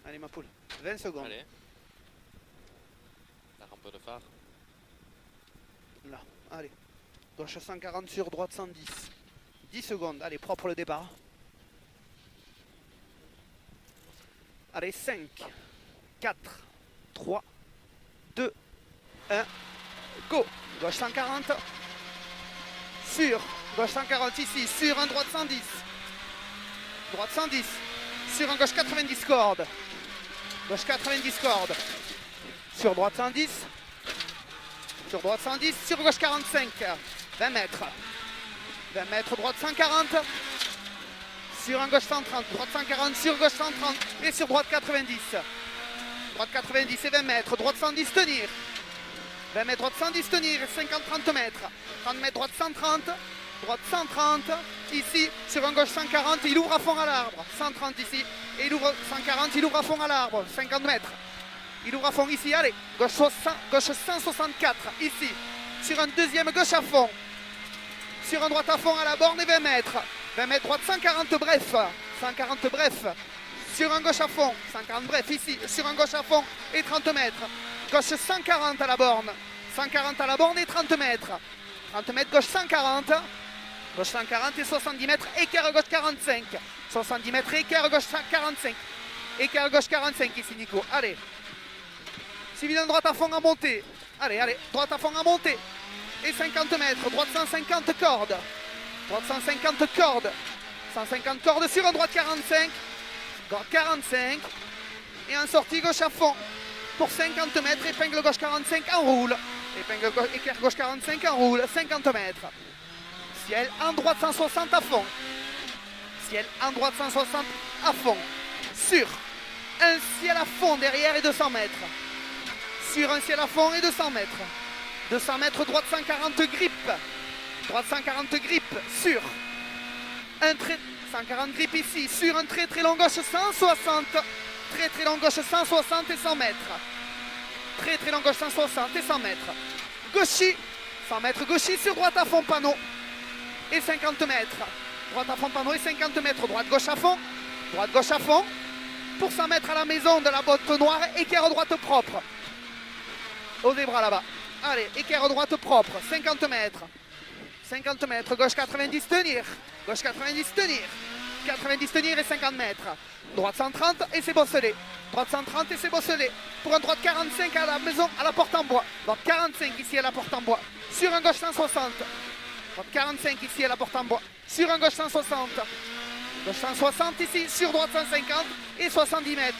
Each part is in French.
Allez ma poule, 20 secondes. Allez. La rampe de phare. Là, allez. Gauche 140 sur droite 110. 10 secondes, allez, propre le départ. Allez, 5, 4, 3, 2, 1, go. Gauche 140. Sur, gauche 140 ici, sur un droite 110. Droite 110. Sur un gauche 90 cordes. Gauche 90 cordes. Sur droite 110. Sur droite 110, sur gauche 45. 20 mètres. 20 mètres, droite 140. Sur un gauche 130, droite 140, sur gauche 130 et sur droite 90. Droite 90 et 20 mètres, droite 110 tenir. 20 mètres, droite 110 tenir et 50-30 mètres. 30 mètres, droite 130, droite 130. Ici, sur un gauche 140, il ouvre à fond à l'arbre. 130 ici, et il ouvre 140, il ouvre à fond à l'arbre. 50 mètres. Il ouvre à fond ici, allez, gauche 164, ici. Sur un deuxième gauche à fond. Sur un droite à fond à la borne et 20 mètres. 20 mètres, droite 140 bref. 140 bref. Sur un gauche à fond. 140 bref ici. Sur un gauche à fond et 30 mètres. Gauche 140 à la borne. 140 à la borne et 30 mètres. 30 mètres, gauche 140. Gauche 140 et 70 mètres. Écart gauche 45. 70 mètres, écart gauche 45. Écart gauche 45 ici, Nico. Allez. Suivi d'un droite à fond à monter. Allez, allez. Droite à fond à monter. Et 50 mètres. Droite 150 cordes. Droite 150 cordes. 150 cordes sur un droite 45. Droite 45. Et en sortie gauche à fond. Pour 50 mètres. Épingle gauche 45 en roule. Épingle gauche, équerre gauche 45 en roule. 50 mètres. Ciel en droite 160 à fond. Ciel en droite 160 à fond. Sur un ciel à fond derrière et 200 mètres. Sur un ciel à fond et 200 mètres. 200 mètres, droite 140 grippe. Droite 140 grippe sur un trait 140 grippe ici. Sur un très très long gauche 160. Très très long gauche 160 et 100 mètres. Très très long gauche 160 et 100 mètres. Gauchy, 100 mètres gauchy sur droite à fond panneau. Et 50 mètres. Droite à fond panneau et 50 mètres. Droite gauche à fond. Droite gauche à fond. Pour 100 mètres à la maison de la botte noire. Équerre droite propre. Aux bras là-bas. Allez, équerre droite propre, 50 mètres. 50 mètres, gauche 90 tenir. Gauche 90 tenir. 90 tenir et 50 mètres. Droite 130 et c'est bosselé. Droite 130 et c'est bosselé. Pour un droite 45 à la maison, à la porte en bois. Droite 45 ici à la porte en bois. Sur un gauche 160. Droite 45 ici à la porte en bois. Sur un gauche 160. Gauche 160 ici, sur droite 150 et 70 mètres.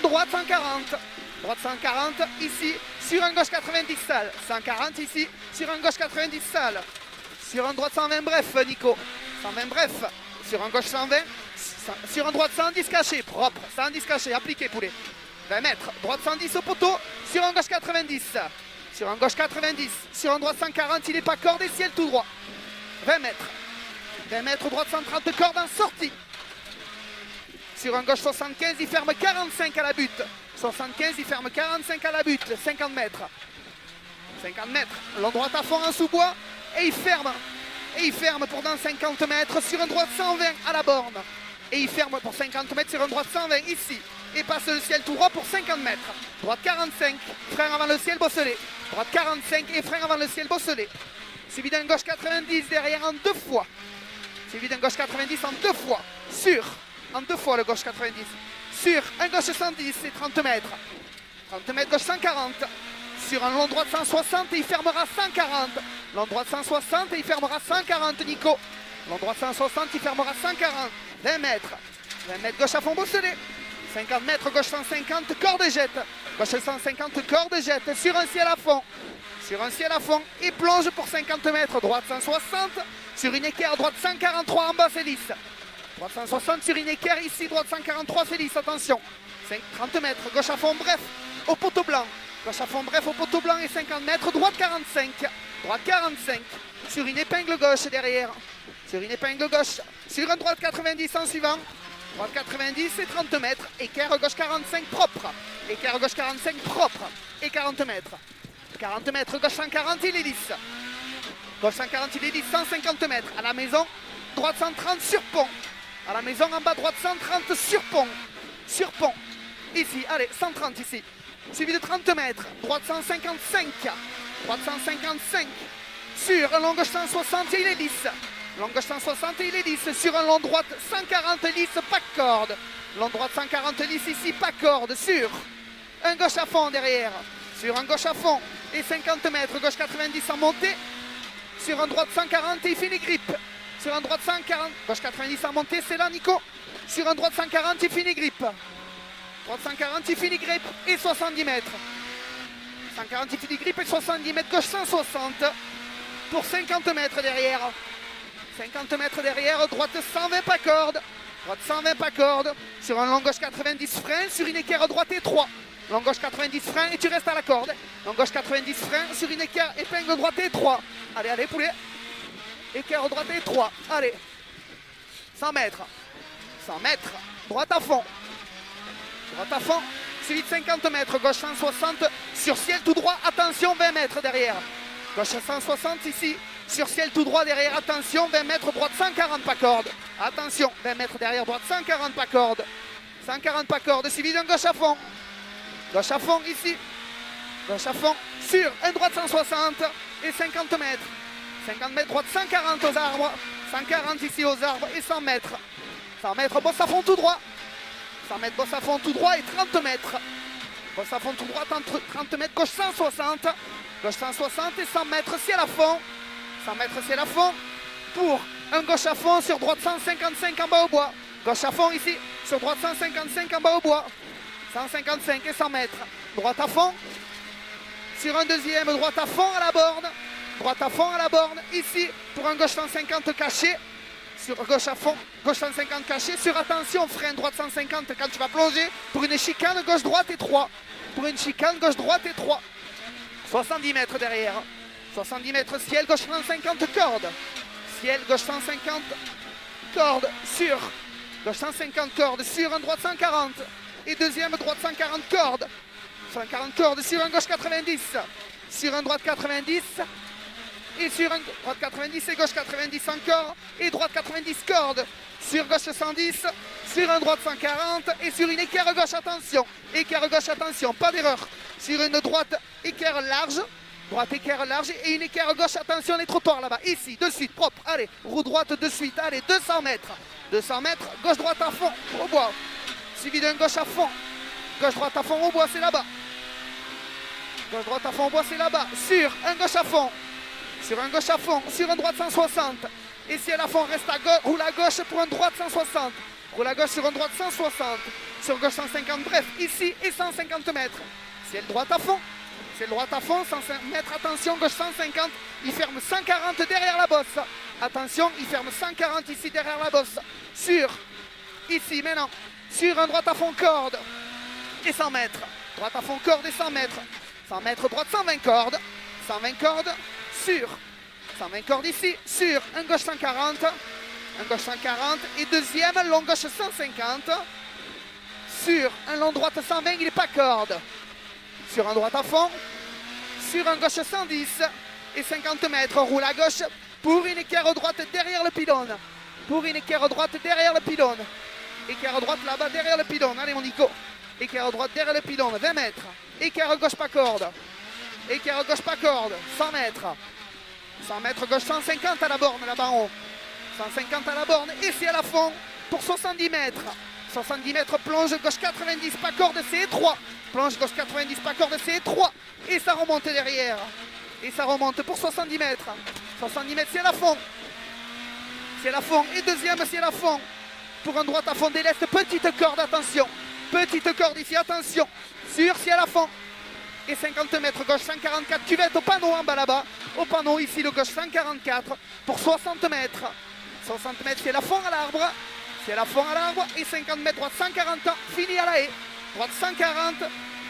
Droite 140. Droite 140 ici, sur un gauche 90 sale. 140 ici, sur un gauche 90 sale. Sur un droite 120 bref, Nico. 120 bref. Sur un gauche 120. Sur un droite 110 caché, propre. 110 caché, appliqué poulet. 20 mètres. Droite 110 au poteau. Sur un gauche 90. Sur un gauche 90. Sur un droite 140, il n'est pas corde et ciel tout droit. 20 mètres. 20 mètres, droite 130 corde en sortie. Sur un gauche 75, il ferme 45 à la butte. 75, il ferme 45 à la butte. 50 mètres. 50 mètres. Long droite à fond en sous-bois. Et il ferme. Et il ferme pour dans 50 mètres sur un droite 120 à la borne. Et il ferme pour 50 mètres sur un droite 120 ici. Et passe le ciel tout droit pour 50 mètres. Droite 45, frein avant le ciel bosselé. Droite 45 et frein avant le ciel bosselé. Suivi d'un gauche 90 derrière en 2 fois. Suivi d'un gauche 90 en 2 fois. Sur. En 2 fois le gauche 90. Sur un gauche 110 et 30 mètres. 30 mètres gauche 140. Sur un long droite 160 et il fermera 140. Long droite 160 et il fermera 140 Nico. Long droite 160, il fermera 140. 20 mètres. 20 mètres gauche à fond bosselé. 50 mètres gauche 150, corde et jette. Gauche 150, corde et jette. Sur un ciel à fond. Sur un ciel à fond. Et plonge pour 50 mètres. Droite 160. Sur une équerre, droite 143 en bas, c'est lisse. Droite 160 sur une équerre ici, droite 143, c'est lisse, attention. 30 mètres, gauche à fond, bref, au poteau blanc. Gauche à fond, bref, au poteau blanc et 50 mètres, droite 45. Droite 45, sur une épingle gauche derrière. Sur une épingle gauche, sur un droite 90 en suivant. Droite 90 et 30 mètres, équerre gauche 45 propre. Équerre gauche 45 propre et 40 mètres. 40 mètres, gauche 140, il est lisse. Gauche 140, il est lisse, 150 mètres. À la maison, droite 130 sur pont. À la maison en bas, droite 130 sur pont. Sur pont. ici, allez, 130 ici. Suivi de 30 mètres, droite 155, droite 155, sur un long gauche 160 et il est lisse. Long gauche 160 et il est lisse, sur un long droite 140 lisse, pas de corde. Long droite 140 lisse ici, pas de corde, sur un gauche à fond derrière, sur un gauche à fond et 50 mètres, gauche 90 en montée, sur un droite 140 et il finit grippe. Sur un droite 140, gauche 90 en montée, c'est là Nico. Sur un droite 140, il finit grippe. Droite 140, il finit grippe et 70 mètres. 140, il finit grippe et 70 mètres, gauche 160 pour 50 mètres derrière. 50 mètres derrière, droite 120 pas corde. Droite 120 pas corde. Sur un long gauche 90 frein, sur une équerre droite et 3. Long gauche 90 frein et tu restes à la corde. Long gauche 90 frein, sur une équerre épingle droite et 3. Allez, allez, poulet. Équerre droite et 3. Allez. 100 mètres. 100 mètres. Droite à fond. Droite à fond. Suivi de 50 mètres. Gauche 160. Sur ciel tout droit. Attention, 20 mètres derrière. Gauche 160 ici. Sur ciel tout droit derrière. Attention, 20 mètres. Droite 140 pas corde. Attention, 20 mètres derrière. Droite 140 pas corde. 140 pas corde. Suivi d'un gauche à fond. Gauche à fond ici. Gauche à fond. Sur un droite 160 et 50 mètres. 50 mètres, droite 140 aux arbres, 140 ici aux arbres et 100 mètres. 100 mètres, bosse à fond tout droit. 100 mètres, bosse à fond tout droit et 30 mètres. Bosse à fond tout droit, 30 mètres, gauche 160. Gauche 160 et 100 mètres, ciel à fond. 100 mètres, ciel à fond. Pour un gauche à fond sur droite 155 en bas au bois. Gauche à fond ici, sur droite 155 en bas au bois. 155 et 100 mètres. Droite à fond. Sur un deuxième, droite à fond à la borne. Droite à fond à la borne, ici, pour un gauche 150 caché, sur gauche à fond, gauche 150 caché, sur attention, frein droite 150 quand tu vas plonger, pour une chicane gauche-droite et 3, pour une chicane gauche-droite et 3, 70 mètres derrière, 70 mètres ciel, gauche 150 corde, ciel, gauche 150 corde, sur, gauche 150 corde, sur un droite 140, et deuxième droite 140 corde, 140 cordes, sur un gauche 90, sur un droite 90, et sur un droite 90 et gauche 90 encore, et droite 90 cordes, sur gauche 110, sur un droite 140 et sur une équerre gauche, attention, pas d'erreur, sur une droite équerre large, droite équerre large et une équerre gauche, attention les trottoirs là-bas, ici, de suite, propre, allez, roue droite de suite, allez, 200 mètres, gauche droite à fond, au bois, suivi d'un gauche à fond, gauche droite à fond au bois, c'est là-bas, gauche droite à fond au bois, c'est là-bas, sur un gauche à fond, sur un gauche à fond, sur un droite 160. Et si elle à fond reste à gauche, roule à gauche pour un droite 160. Roule à gauche sur un droite 160. Sur gauche 150, bref, ici et 150 mètres. Si elle droite à fond, 105 mètres, attention, gauche 150. Il ferme 140 derrière la bosse. Attention, il ferme 140 ici derrière la bosse. Sur, ici maintenant, sur un droite à fond corde. Et 100 mètres. Droite à fond corde et 100 mètres. 100 mètres, droite 120 cordes. 120 cordes. Sur 120 cordes ici, sur un gauche 140 et deuxième long gauche 150, sur un long droite 120, il n'est pas corde, sur un droite à fond, sur un gauche 110 et 50 mètres, roule à gauche pour une équerre droite derrière le pylône, équerre droite là-bas derrière le pylône, allez mon Nico, équerre droite derrière le pylône, 20 mètres, équerre gauche pas corde, 100 mètres. 100 mètres gauche 150 à la borne là-bas en haut. 150 à la borne et c'est à la fond pour 70 mètres. 70 mètres plonge gauche 90 pas corde, c'est 3. Plonge gauche 90 pas corde, c'est 3. Et ça remonte derrière. Et ça remonte pour 70 mètres. 70 mètres, c'est à la fond. Et deuxième, c'est à la fond. Pour un droite à fond des lestes, petite corde, attention. Petite corde ici, attention. Sur, c'est à la fond. Et 50 mètres, gauche 144, cuvette au panneau en bas là-bas. Au panneau ici, le gauche 144 pour 60 mètres. 60 mètres, c'est la fond à l'arbre. Et 50 mètres, droite 140, fini à la haie. Droite 140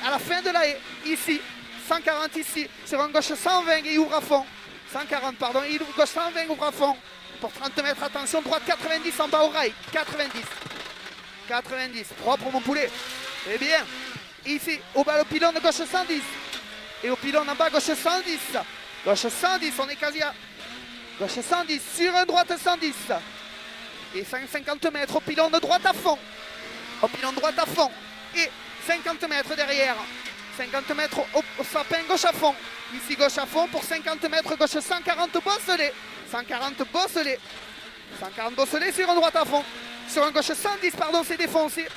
à la fin de la haie. Ici, 140 ici. Sur un gauche 120 et ouvre à fond. 140, pardon, et gauche 120, ouvre à fond. Pour 30 mètres, attention, droite 90 en bas au rail. 90, propre mon poulet. Eh bien. Ici, au bas, le pylône gauche 110. Et au pylône en bas, gauche 110. Gauche 110, on est quasi à... Gauche 110, sur un droite 110. Et 50 mètres au pylône droite à fond. Et 50 mètres derrière. 50 mètres au sapin, gauche à fond. Ici, gauche à fond pour 50 mètres, gauche 140 bosselets. 140 bosselets. 140 bosselets sur un droite à fond. Sur un gauche 110, pardon, c'est défoncé.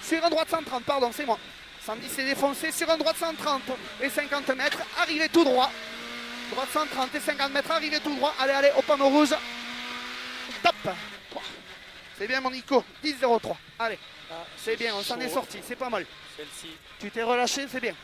Sur un droite 130, pardon, c'est moi. 110, c'est défoncé. Sur un droite 130 et 50 mètres, arrivez tout droit. Droite 130 et 50 mètres, arrivez tout droit. Allez, allez, au panneau rouge. Top. C'est bien, mon Nico. 10-0-3. Allez, c'est bien, on s'en est sorti, c'est pas mal. Celle-ci. Tu t'es relâché, c'est bien.